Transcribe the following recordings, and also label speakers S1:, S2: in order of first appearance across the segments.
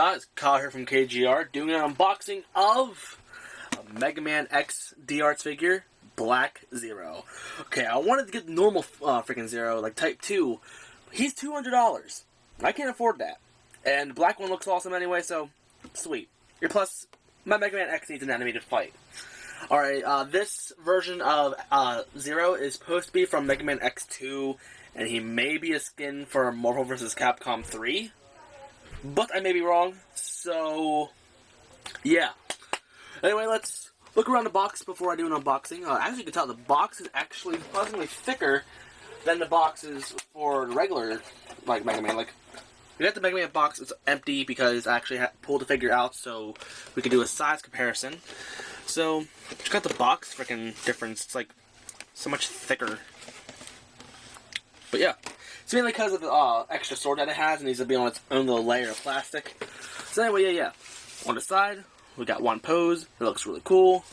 S1: not? It's Kyle here from KGR doing an unboxing of a Megaman X D-Arts figure, Black Zero. Okay, I wanted to get the normal freaking Zero, like Type 2. He's $200. I can't afford that. And the black one looks awesome anyway, so sweet. Plus, my Megaman X needs an animated fight. Alright, this version of Zero is supposed to be from Megaman X2, and he may be a skin for Marvel vs. Capcom 3. But I may be wrong, so yeah. Anyway, let's look around the box before I do an unboxing. As you can tell, the box is actually pleasantly thicker than the boxes for the regular, like, Mega Man. Like, we got the Mega Man box, it's empty because I actually pulled the figure out so we could do a size comparison. So, check out the box freaking difference. It's like so much thicker. But yeah. It's mainly because of the extra sword that it has. It needs to be on its own little layer of plastic. So anyway, yeah. On the side, we got one pose. It looks really cool.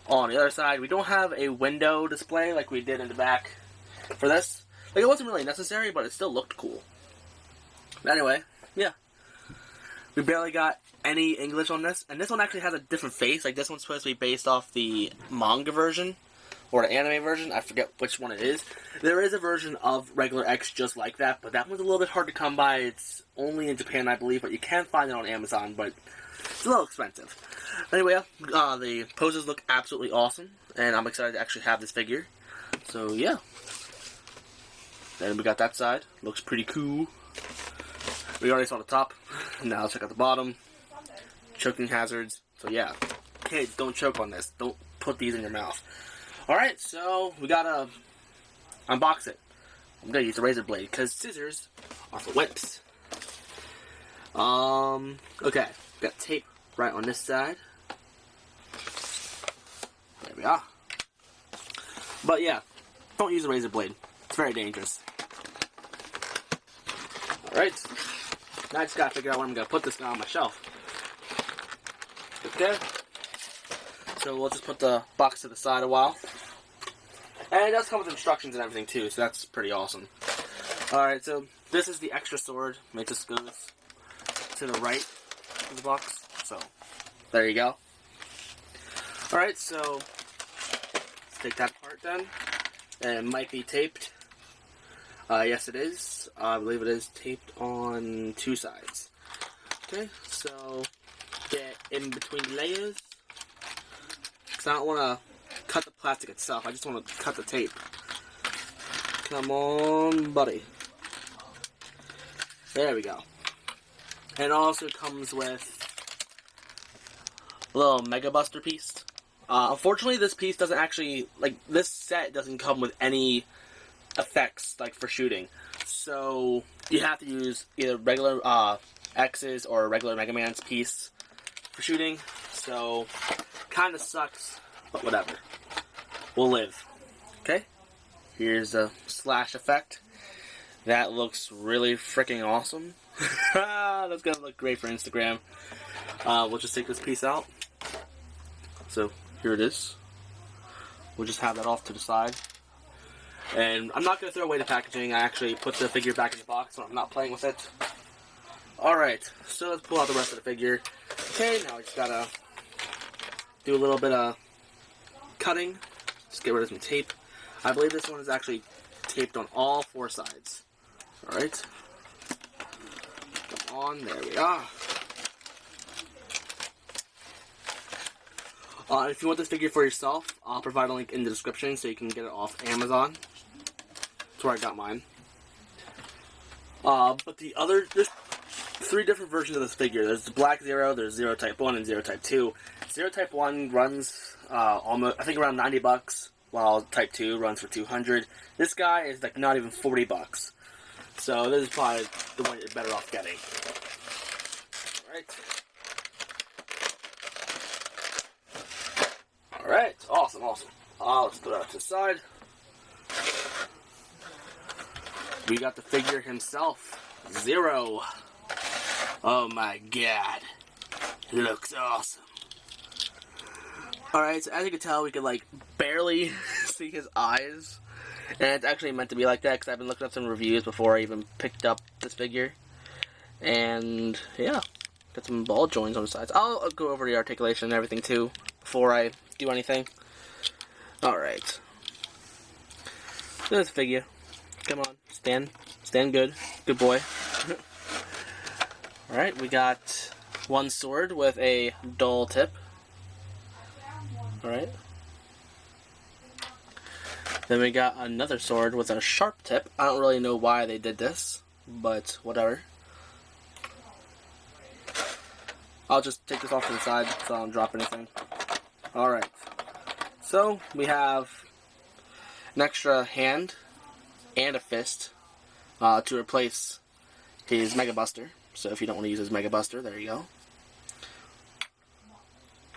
S1: On the other side, we don't have a window display like we did in the back for this. Like, it wasn't really necessary, but it still looked cool. But anyway, yeah. We barely got any English on this. And this one actually has a different face. Like, this one's supposed to be based off the manga version. Or the anime version, I forget which one it is. There is a version of regular X just like that, but that one's a little bit hard to come by. It's only in Japan, I believe, but you can find it on Amazon, but it's a little expensive. Anyway, the poses look absolutely awesome, and I'm excited to actually have this figure. So, yeah. Then we got that side. Looks pretty cool. We already saw the top. Now let's check out the bottom. Choking hazards. So, yeah. Kids, don't choke on this. Don't put these in your mouth. Alright, so we gotta unbox it. I'm gonna use a razor blade because scissors are for wimps. Okay, got tape right on this side. There we are. But yeah, don't use a razor blade. It's very dangerous. Alright, now I just gotta figure out where I'm gonna put this guy on my shelf. Okay. So we'll just put the box to the side a while. And it does come with instructions and everything too, so that's pretty awesome. Alright, so this is the extra sword. It just goes to the right of the box. So, there you go. Alright, so let's take that part then. And it might be taped. Yes it is. I believe it is taped on two sides. Okay, so get in between the layers. I don't want to cut the plastic itself. I just want to cut the tape. Come on, buddy. There we go. And it also comes with a little Mega Buster piece. Unfortunately, this piece doesn't actually, like, this set doesn't come with any effects, like, for shooting. So, you have to use either regular X's or regular Mega Man's piece for shooting. So, kind of sucks, but whatever. We'll live. Okay? Here's a slash effect. That looks really freaking awesome. That's gonna look great for Instagram. We'll just take this piece out. So, here it is. We'll just have that off to the side. And I'm not gonna throw away the packaging. I actually put the figure back in the box when I'm not playing with it. Alright, so let's pull out the rest of the figure. Okay, now we just gotta do a little bit of cutting. Just get rid of some tape. I believe this one is actually taped on all four sides. Alright. Come on, there we are. If you want this figure for yourself, I'll provide a link in the description so you can get it off Amazon. That's where I got mine. But there's three different versions of this figure. There's the Black Zero, there's Zero Type 1, and Zero Type 2. Zero Type 1 runs almost, I think, around $90, while Type 2 runs for $200. This guy is like not even $40. So this is probably the one you're better off getting. Alright, awesome. Let's throw that to the side. We got the figure himself, Zero. Oh my god. He looks awesome. Alright, so as you can tell, we can, like, barely see his eyes. And it's actually meant to be like that, because I've been looking up some reviews before I even picked up this figure. And, yeah. Got some ball joints on the sides. I'll go over the articulation and everything too before I do anything. Alright. This figure. Come on. Stand. Stand good. Good boy. Alright, we got one sword with a dull tip. Alright. Then we got another sword with a sharp tip. I don't really know why they did this, but whatever. I'll just take this off to the side so I don't drop anything. Alright. So, we have an extra hand and a fist to replace his Mega Buster. So if you don't want to use his Mega Buster, there you go.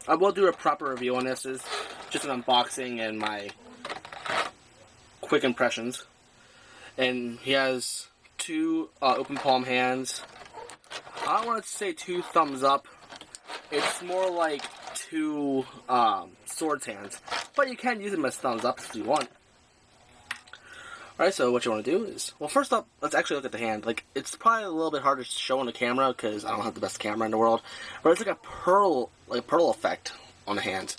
S1: I will do a proper review on this. This is just an unboxing and my quick impressions. And he has two open palm hands. I don't want to say two thumbs up. It's more like two swords hands. But you can use them as thumbs up if you want. Alright, so what you want to do is... Well, first up, let's actually look at the hand. Like, it's probably a little bit hard to show on the camera because I don't have the best camera in the world. But it's like a pearl effect on the hand.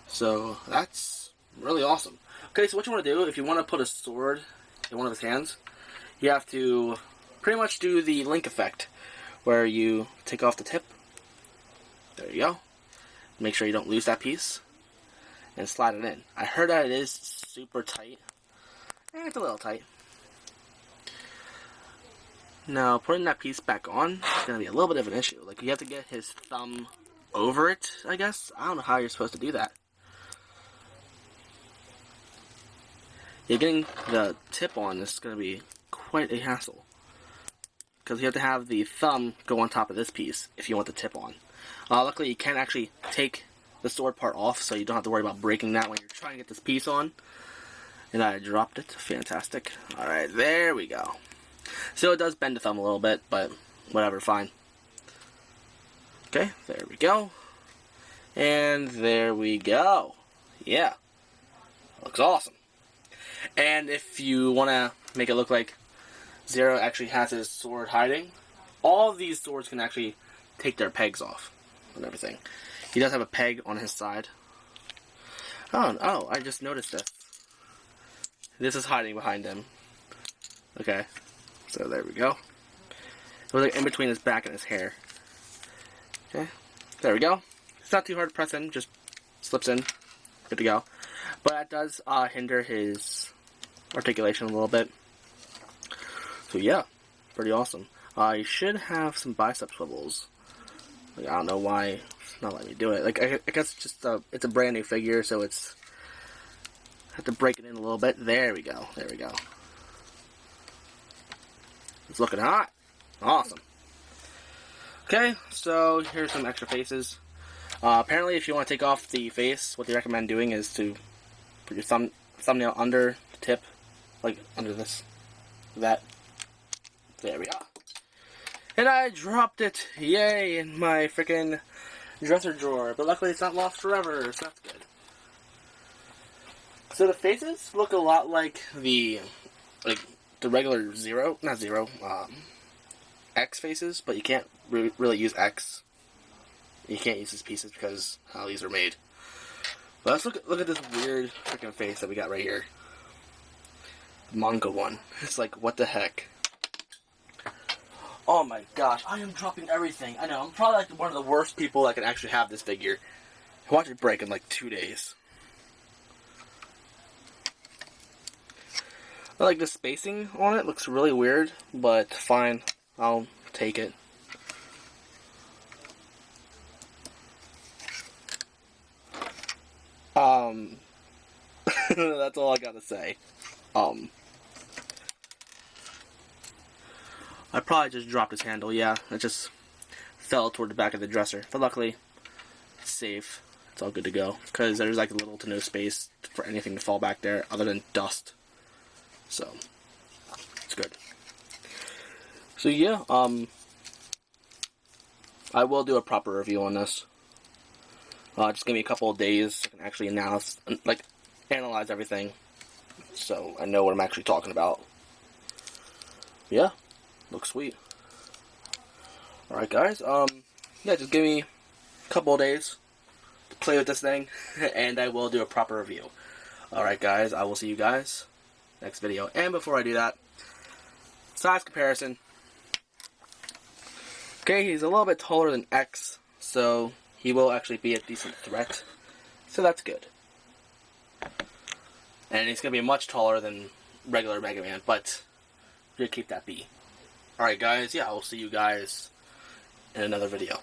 S1: So, that's really awesome. Okay, so what you want to do, if you want to put a sword in one of his hands, you have to pretty much do the link effect, where you take off the tip. There you go. Make sure you don't lose that piece. And slide it in. I heard that it is super tight. It's a little tight. Now, putting that piece back on is going to be a little bit of an issue. Like, you have to get his thumb over it, I guess. I don't know how you're supposed to do that. Yeah, getting the tip on is going to be quite a hassle. Because you have to have the thumb go on top of this piece if you want the tip on. Luckily, you can actually take the sword part off, so you don't have to worry about breaking that when you're trying to get this piece on. And I dropped it. Fantastic. Alright, there we go. So it does bend the thumb a little bit, but whatever, fine. Okay, there we go. And there we go. Yeah. Looks awesome. And if you want to make it look like Zero actually has his sword hiding, all of these swords can actually take their pegs off and everything. He does have a peg on his side. Oh, I just noticed this. This is hiding behind him. Okay. So there we go. It was like in between his back and his hair. Okay. There we go. It's not too hard to press in. Just slips in. Good to go. But that does hinder his articulation a little bit. So yeah. Pretty awesome. You should have some bicep swivels. Like, I don't know why it's not letting me do it. Like, I guess it's just it's a brand new figure, so it's... have to break it in a little bit. There we go. There we go. It's looking hot. Awesome. Okay, so here's some extra faces. Apparently, if you want to take off the face, what they recommend doing is to put your thumbnail under the tip, like under this, that. There we are. And I dropped it, yay, in my freaking dresser drawer. But luckily, it's not lost forever, so that's good. So the faces look a lot like the regular X faces, but you can't really use X. You can't use these pieces because how these are made. But let's look at this weird freaking face that we got right here. The manga one. It's like, what the heck? Oh my gosh, I am dropping everything. I know, I'm probably like one of the worst people that can actually have this figure. Watch it break in like 2 days. I like the spacing on it. Looks really weird, but fine. I'll take it. That's all I gotta say. I probably just dropped his handle. Yeah, it just fell toward the back of the dresser. But luckily, it's safe. It's all good to go. Because there's like little to no space for anything to fall back there other than dust. So, it's good. So yeah, I will do a proper review on this. Just give me a couple of days so I can actually analyze everything. So I know what I'm actually talking about. Yeah, looks sweet. Alright guys, yeah, just give me a couple of days to play with this thing, and I will do a proper review. Alright guys, I will see you guys next video. And before I do that, size comparison. Okay, he's a little bit taller than X, so he will actually be a decent threat. So that's good. And he's going to be much taller than regular Mega Man, but we're going to keep that B. Alright guys, yeah, I will see you guys in another video.